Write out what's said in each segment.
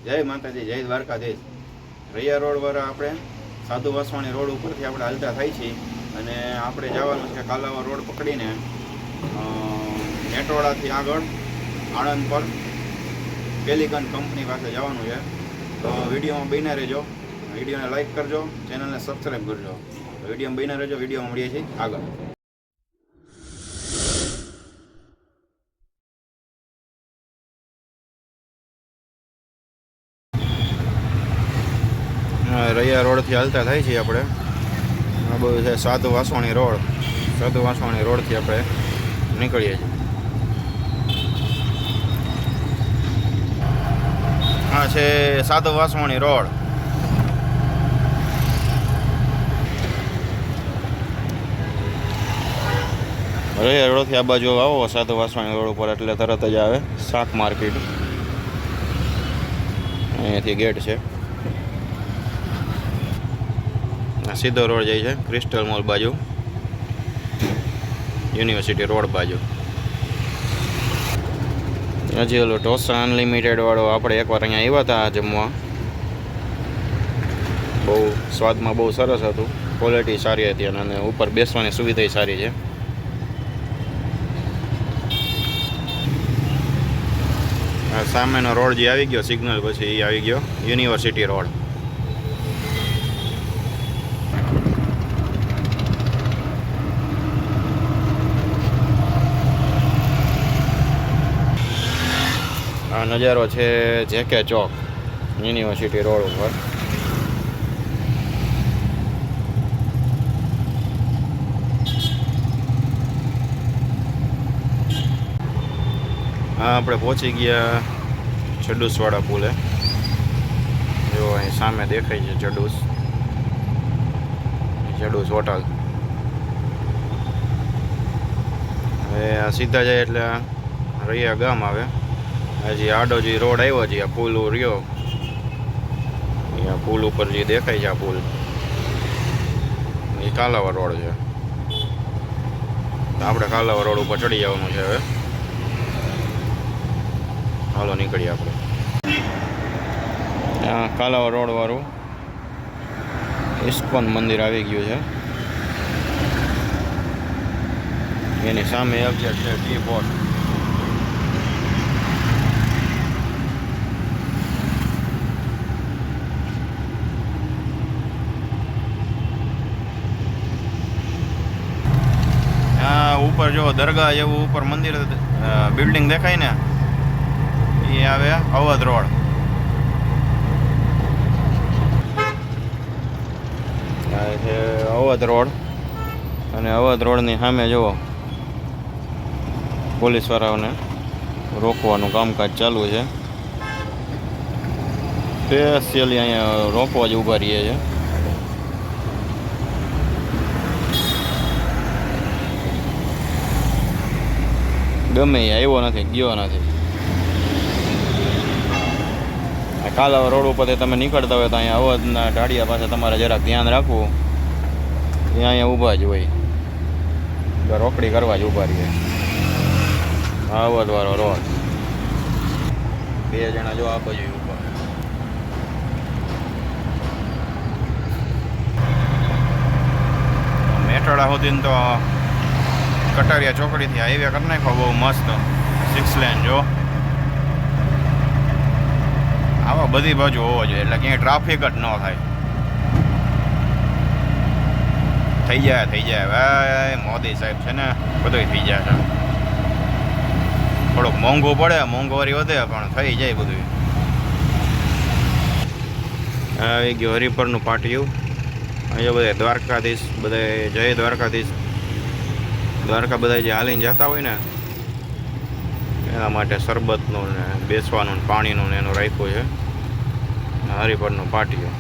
જય માતાજી, જય દ્વારકાધીશ. રૈયા રોડ પર આપણે સાધુ વાસવાણી રોડ ઉપરથી આપણે હાલતા થાય છે અને આપણે જવાનું છે કાલાવા રોડ પકડીને નેટવાડાથી આગળ આણંદ પર પેલિકન કંપની પાસે જવાનું છે. તો વિડીયોમાં બન્યા રહેજો, વિડીયોને લાઈક કરજો, ચેનલને સબસ્ક્રાઈબ કરજો. વિડીયોમાં બન્યા રહેજો, વિડીયોમાં મળીએ છીએ આગળ. રૈયા રોડથી હાલતા થાય છે આપણે. આ બધું છે સાધુ વાસવાણી રોડ. સાધુ વાસવાણી રોડથી આપણે નીકળીએ છીએ. આ છે સાધુ વાસવાણી રોડ. રૈયા રોડથી આ બાજુ આવો સાધુ વાસવાણી રોડ ઉપર એટલે તરત જ આવે શાક માર્કેટ. અહીંયાથી ગેટ છે. સીધો રોડ જાય છે ક્રિસ્ટલ મોલ બાજુ, યુનિવર્સિટી રોડ બાજુ. હજી ઓલો ઢોસા અનલિમિટેડ વાળો આપણે એકવાર અહીંયા આવ્યા હતા જમવા. બહુ સ્વાદમાં બહુ સરસ હતું, ક્વોલિટી સારી હતી અને ઉપર બેસવાની સુવિધા સારી છે. સામેનો રોડ જે આવી ગયો સિગ્નલ પછી એ આવી ગયો યુનિવર્સિટી રોડ. આ નજારો છે જેકે ચોક યુનિવર્સિટી રોડ ઉપર. હા, આપણે પહોંચી ગયા ચડુસવાળા પુલે. જો અહીં સામે દેખાય છે ચડુસ હોટલ. હવે આ સીધા જાય એટલે રૈયા ગામ આવે. હજી આડો જે રોડ આવ્યો છે, આ પુલ રહ્યો, અહીંયા પુલ ઉપર જે દેખાય છે આ પુલ એ કાલાવા રોડ છે. આપણે કાલાવા રોડ ઉપર ચડી જવાનું છે. હવે હાલો નીકળીએ આપણે. ત્યાં કાલાવા રોડ વાળું ઇસ્કોન મંદિર આવી ગયું છે. એની સામે એક્ઝેક્ટ છે ટી પોર્ટ. ઉપર જો દરગાહ જેવું ઉપર મંદિર બિલ્ડિંગ દેખાય ને એ આવે અવધ રોડ. આ છે અવધ રોડ અને અવધ રોડની સામે જુઓ પોલીસવાળાઓને રોકવાનું કામકાજ ચાલુ છે. સ્પેશિયલી અહીંયા રોકવા જ ઊભા રહીએ છે. ગમે એ આવ્યો નથી, ગયો નથી. કાલાવા રોડ ઉપરથી તમે નીકળતા હોય તો અહીંયા અવધના ઢાળિયા પાસે તમારે જરાક ધ્યાન રાખવું. એ અહીંયા ઊભા જ હોય, રોકડી કરવા જ ઊભા રહીએ. અવધવાળો રોડ. બે જણા જો આ બાજુ ઊભા. મેટોડા સુધી તો કટારિયા ચોકડીથી હાઈવે કરી નાખો, બહુ મસ્ત 6 લેન. જો આવા બધી બાજુ હોવો જોઈએ એટલે ક્યાંય ટ્રાફિક જ ન થાય. થઈ જાય ભાઈ, મોદી સાહેબ છે ને બધું થઈ જાય છે. થોડુંક મોંઘું પડે, મોંઘવારી વધે પણ થઈ જાય બધું. આવી ગયું હરિપરનું પાટિયું. અહીંયા બધા દ્વારકાધીશ, બધા જય દ્વારકાધીશ. દ્વારકા બધા જે હાલીને જતા હોય ને એના માટે શરબતનું ને બેસવાનું ને પાણીનું ને એનું રાખ્યું છે. હરિપરનું પાટિયું.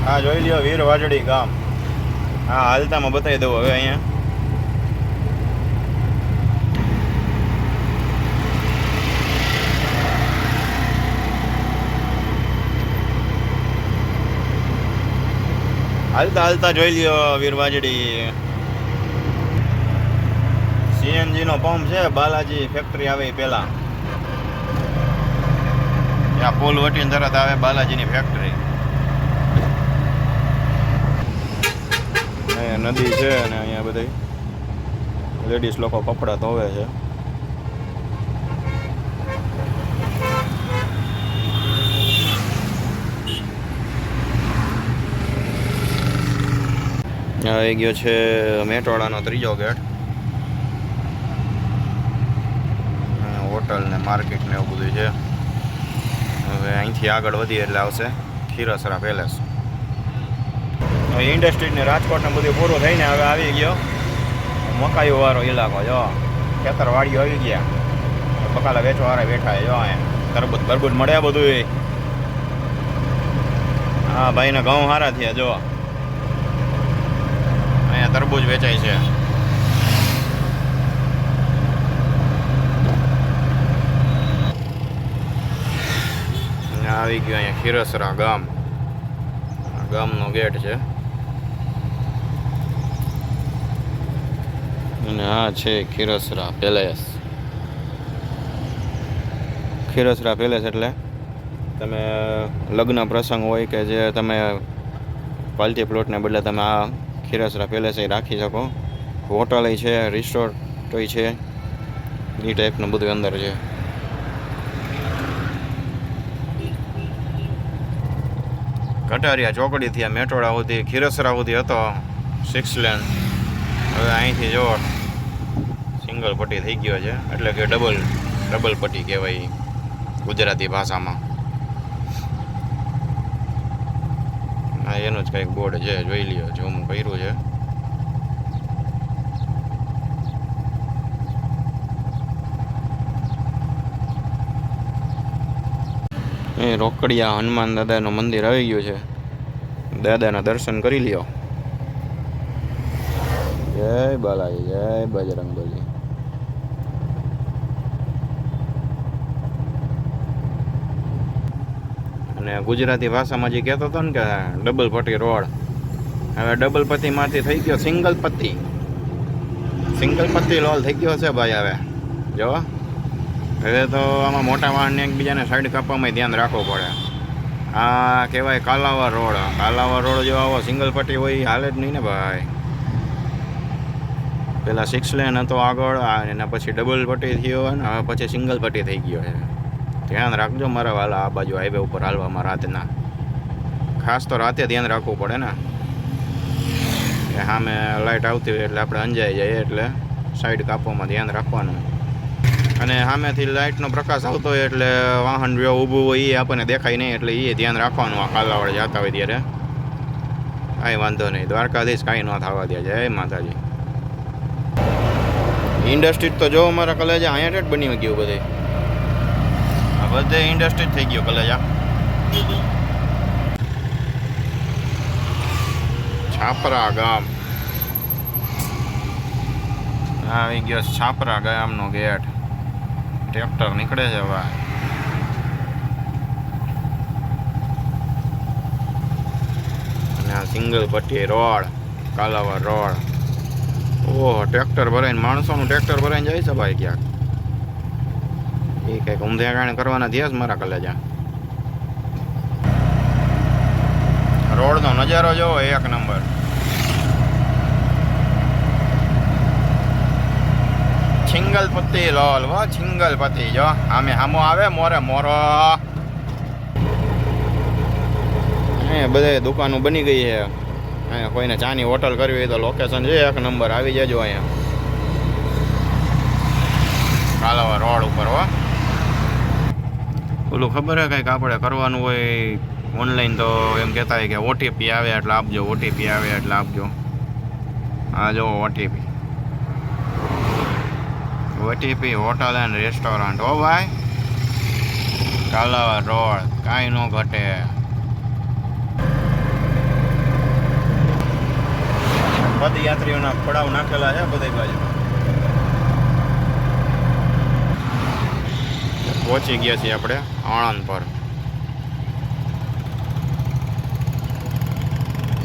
હા, જોઈ લ્યો વીરવાજડી ગામ. હા, હાલતામાં બતાવી દઉં હવે. અહીંયા હાલતા જોઈ લ્યો વીરવાજડી. સીએનજી નો પંપ છે, બાલાજી ફેક્ટરી આવે પહેલા. પુલ વટીને તરત આવે બાલાજીની ફેક્ટરી. અહીંયા નદી છે અને અહીંયા બધી લેડીઝ લોકો કપડાં ધોવે છે. આવી ગયો છે મેટવાડાનો ત્રીજો ગેટ. હોટલ ને માર્કેટ ને એવું બધું છે. હવે અહીંથી આગળ વધીએ એટલે આવશે ખીરસરા પેલેસ. ઇન્ડસ્ટ્રી ને રાજકોટ ને બધું પૂરું થઈને હવે આવી ગયો મકાઈઓ વાળો ઇલાકો. જો ખેતર વાડીઓ આવી ગયા, બકાલા વેચવા વાળા બેઠા. જો અહીંયા તરબૂચ બરબૂચ મળ્યા બધું. હા ભાઈને ઘઉં સારા થયા. જો અહીંયા તરબૂચ વેચાય છે. આવી ગયો અહીંયા ખીરસરા ગામનો ગેટ છે. અને આ છે ખીરસરા પેલેસ. ખીરસરા પેલેસ એટલે તમે લગ્ન પ્રસંગ હોય કે જે તમે પાલટી પ્લોટને બદલે તમે આ ખીરસરા પેલેસ રાખી શકો. હોટલ છે, રિસોર્ટ છે, એ ટાઈપનું બધું અંદર છે. કટારિયા ચોકડીથી આ મેટોડા સુધી ખીરસરા સુધી હતો 6 લેન. હવે અહીંથી જો સિંગલ પટ્ટી થઈ ગયો છે, એટલે કે ડબલ પટ્ટી કહેવાય ગુજરાતી ભાષામાં. હા એનું જ કંઈક બોર્ડ છે, જોઈ લ્યો. જો હું કર્યું છે. એ રોકડિયા હનુમાન દાદાનું મંદિર આવી ગયું છે. દાદાના દર્શન કરી લ્યો. જય બાલાજી, જય બજરંગબલી. અને ગુજરાતી ભાષામાં જે કહેતો હતો ને કે ડબલ પટ્ટી રોડ, હવે ડબલ પટ્ટીમાંથી થઈ ગયો સિંગલ પટ્ટી લોલ થઈ ગયો છે ભાઈ. હવે જો હવે તો આમાં મોટા વાહનને એકબીજાને સાઈડ કાપવામાં ધ્યાન રાખવું પડે. આ કહેવાય કાલાવર રોડ. જો આવો સિંગલ પટ્ટી હોય હાલે જ નહીં ને ભાઈ. પહેલાં 6 લેન હતો આગળ, એના પછી ડબલ પટ્ટી થયો અને હવે પછી સિંગલ પટ્ટી થઈ ગયો છે. ધ્યાન રાખજો મારા વાલા. આ બાજુ હાઈવે ઉપર હાલવામાં રાતના ખાસ તો રાતે ધ્યાન રાખવું પડે ને, કે સામે લાઇટ આવતી હોય એટલે આપણે અંજાઈ જાય, એટલે સાઈડ કાપવામાં ધ્યાન રાખવાનું. અને સામેથી લાઇટનો પ્રકાશ આવતો હોય એટલે વાહન જો ઊભું હોય એ આપણને દેખાય નહીં, એટલે એ ધ્યાન રાખવાનું. આ કાલાવાડ જતા હોય ત્યારે કાંઈ વાંધો નહીં. દ્વારકાધીશ કાંઈ ન થવા દે. જય માતાજી. ઇન્ડસ્ટ્રી તો જો અમારા કલેજા અહીંયા જ બની ગયું બધે. આ બધે ઇન્ડસ્ટ્રી થઈ ગયું કલેજા. છાપરા ગામ આવી ગયો. છાપરા ગામનો ગેટ. ટ્રેક્ટર નીકળે છે હવે. અને આ સિંગલ પટ્ટી રોડ, કાલાવર રોડ. ઓહો, ટ્રેક્ટર ભરાઈને માણસોનું ટ્રેક્ટર ભરાઈને જાય છે ભાઈ ક્યાંક. એ કંઈક ઊંધેગાણે કરવાના થયા છે મારા કલેજા. રોડનો નજારો જોવો, એક નંબર. સિંગલ પત્તી લોલ, સિંગલ પત્તી. જો આમે હામો આવે મોરો. અહીંયા બધે દુકાનો બની ગઈ છે. અહીંયા કોઈને ચાની હોટલ કરવી હોય તો લોકેશન છે એક નંબર. આવી જજો અહીંયા કાલાવર રોડ ઉપર. ઓલું ખબર હે કંઈક આપણે કરવાનું હોય ઓનલાઈન, તો એમ કહેતા હોય કે ઓટીપી આવે એટલે આપજો, ઓટીપી આવે એટલે આપજો. હા જો ઓટીપી હોટલ એન્ડ રેસ્ટોરન્ટ. હો ભાઈ, કાલાવર રોડ કાંઈ ન ઘટે. પદયાત્રીઓના પડાવ નાખેલા છે બધી બાજુ. પહોંચી ગયા છીએ આપણે આણંદ પર.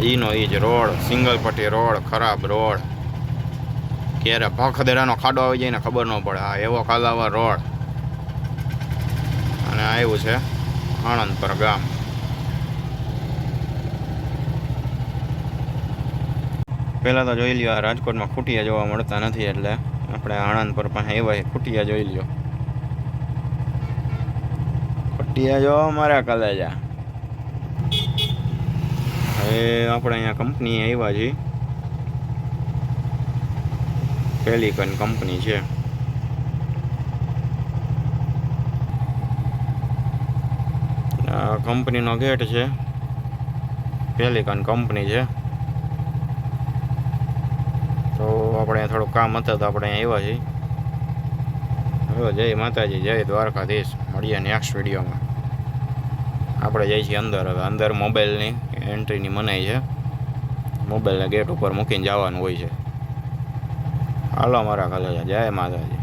ઈનો ઈ જ રોડ, સિંગલ પટ્ટી રોડ, ખરાબ રોડ. ક્યારે ભખદેરાનો ખાડો આવી જાય ને ખબર ન પડે. હા એવો કાલાવર રોડ. અને આવ્યું છે આણંદપર ગામ. પહેલાં તો જોઈ લ્યો, રાજકોટમાં ખૂટિયા જોવા મળતા નથી, એટલે આપણે આણંદપર પાસે આવ્યા ખૂટિયા જોઈ લ્યો. ખૂટિયા જોવા મારા કલેજા. હવે આપણે અહીંયા કંપની આવ્યા છીએ, પેલિકન કંપની છે. કંપનીનો ગેટ છે, પેલિકન કંપની છે. તો આપણે થોડુંક કામ હતું તો આપણે અહીંયા આવ્યા છીએ. હવે જય માતાજી, જય દ્વારકાધીશ. મળીએ નેક્સ્ટ વિડીયોમાં. આપણે જઈએ છીએ અંદર. હવે અંદર મોબાઈલની એન્ટ્રીની મનાઈ છે, મોબાઈલને ગેટ ઉપર મૂકીને જવાનું હોય છે. હાલો મારા કલેજા, જય માતાજી.